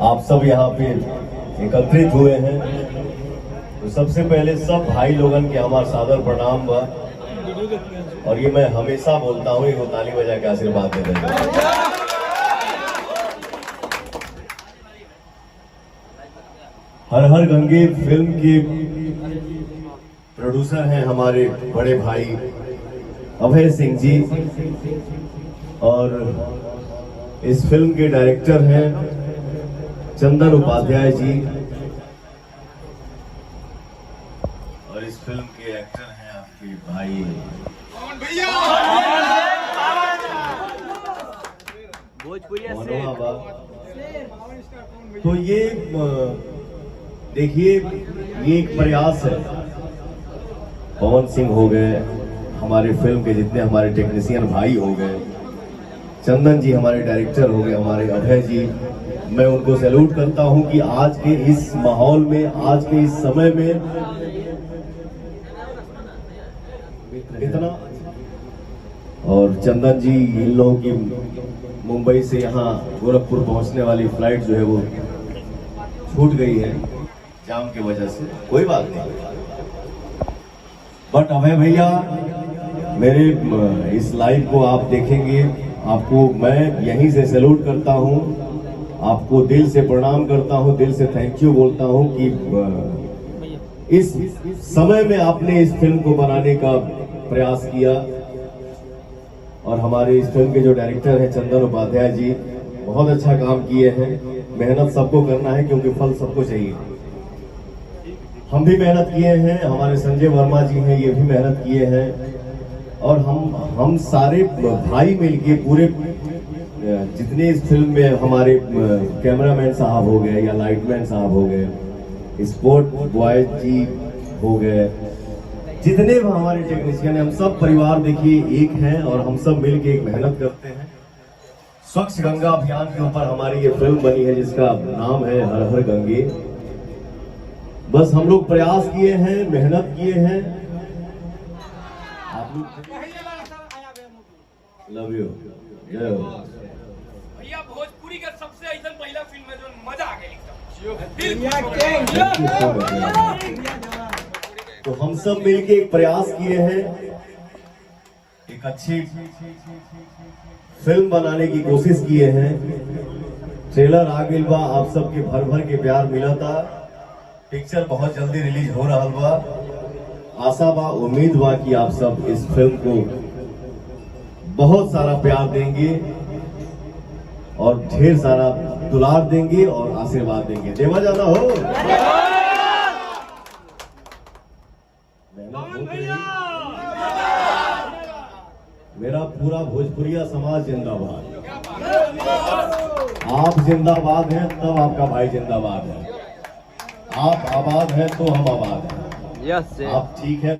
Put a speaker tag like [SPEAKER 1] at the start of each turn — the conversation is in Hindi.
[SPEAKER 1] आप सब यहाँ पे एकत्रित हुए हैं, तो सबसे पहले सब भाई लोगन के हमारा सादर प्रणाम बा। और ये मैं हमेशा बोलता हूँ, एक ताली बजा के आशीर्वाद दे देंगे। हर हर गंगे फिल्म के प्रोड्यूसर हैं हमारे बड़े भाई अभय सिंह जी, और इस फिल्म के डायरेक्टर हैं चंदन उपाध्याय जी, और इस फिल्म के एक्टर हैं आपके भाई भोजपुरिया। तो ये देखिए, ये एक प्रयास है। पवन सिंह हो गए, हमारे फिल्म के जितने हमारे टेक्नीशियन भाई हो गए, चंदन जी हमारे डायरेक्टर हो गए, हमारे अभय जी, मैं उनको सैल्यूट करता हूं कि आज के इस माहौल में, आज के इस समय में इतना। और चंदन जी, इन लोगों की मुंबई से यहाँ गोरखपुर पहुंचने वाली फ्लाइट जो है वो छूट गई है जाम की वजह से, कोई बात नहीं। बट अभय भैया, मेरे इस लाइव को आप देखेंगे, आपको मैं यहीं से सैल्यूट करता हूं, आपको दिल से प्रणाम करता हूं, दिल से थैंक यू बोलता हूं कि इस समय में आपने इस फिल्म को बनाने का प्रयास किया। और हमारे इस फिल्म के जो डायरेक्टर हैं चंदन उपाध्याय जी, बहुत अच्छा काम किए हैं। मेहनत सबको करना है क्योंकि फल सबको चाहिए। हम भी मेहनत किए हैं, हमारे संजय वर्मा जी हैं, ये भी मेहनत किए हैं, और हम सारे भाई मिलके पूरे जितने इस फिल्म में हमारे कैमरामैन साहब हो गए या लाइटमैन साहब हो गए, स्पोर्ट बॉय जी हो गए, जितने भी हमारे टेक्नीशियन हैं, हम सब परिवार देखिए एक हैं और हम सब मिलके एक मेहनत करते हैं। स्वच्छ गंगा अभियान के ऊपर हमारी ये फिल्म बनी है जिसका नाम है हर हर गंगे। बस हम लोग प्रयास किए हैं, मेहनत किए हैं। आप लोग लव यू
[SPEAKER 2] भैया, भोजपुरी का सबसे ऐसा पहला फिल्म है जो मजा आ गया एकदम।
[SPEAKER 1] तो हम सब मिलके एक प्रयास किए हैं, एक अच्छी फिल्म बनाने की कोशिश किए हैं। ट्रेलर आ गई बा, आप सबके भर भर के प्यार मिला था। पिक्चर बहुत जल्दी रिलीज हो रहा बा। आशा बा, उम्मीद बा कि आप सब इस फिल्म को बहुत सारा प्यार देंगे और ढेर सारा दुलार देंगे और आशीर्वाद देंगे। देवा जाना हो। मेरा पूरा भोजपुरिया समाज जिंदाबाद। आप जिंदाबाद हैं तब आपका भाई जिंदाबाद है। आप आबाद हैं तो हम आबाद हैं। आप ठीक है।